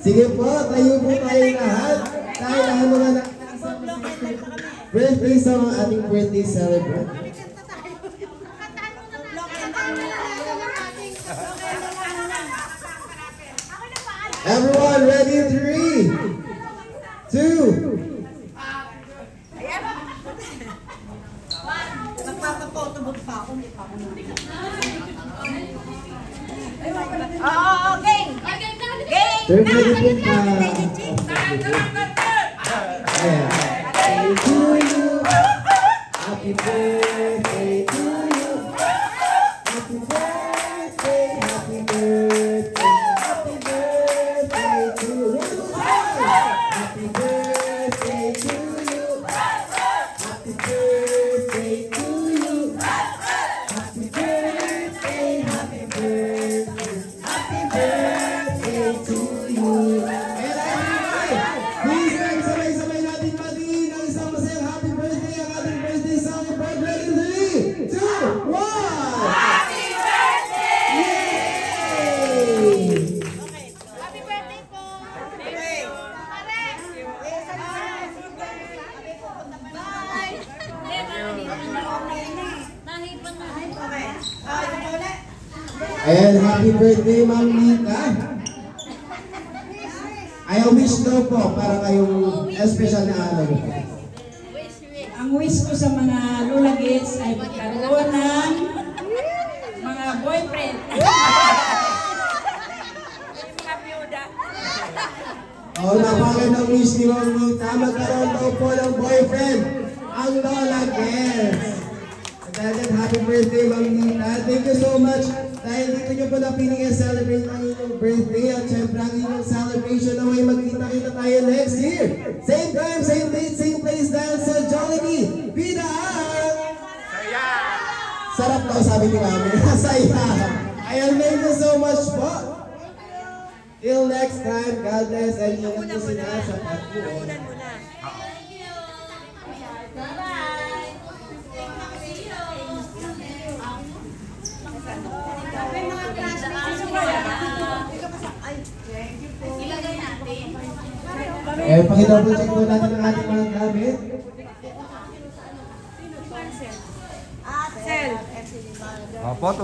Sige po, tayo po tayo lahat. Tayo lahat mga birthday sa mga ating birthday celebrant. Everyone ready? 3, 2. Nagpapapotobog pa ako. Oo, game! Game! Turn ready po pa. To you. Happy birthday to you. Happy birthday, happy birthday. Happy birthday to you. Happy birthday to you. Happy birthday to you. Happy birthday, happy birthday. Happy birthday to you. Please, sabay-sabay natin matiin ang isang masayang happy birthday ang ating birthday song. Ready? 3, 2, 1. Happy birthday! Yay! Happy birthday po! Okay. Ayan, happy birthday, Ma'am Lita. Ayaw wish daw po para kayong special na araw. Ang wish ko sa mga lulagits ay magkaroon ng mga boyfriend. Mga byuda. Oh, napakagandang wish ni Ma'am Lita. Magkaroon daw po ng boyfriend ang Lola Girls. Again, happy birthday, Ma'am Lita. Thank you so much. Dahil dito nyo po napiling i-celebrate ang inyong birthday at syempre ang inyong celebration na may magkita-kita tayo next year. Same time, same date, same place dahil sa Jollibee. Pidaan! Sarap daw sabi ni Mami. Saya! Ayan, thank you so much po. Till next time, God bless and ingat po sila sa pagpuon. Pakidouble check po natin ang ating mga gamit. Sel. Photo.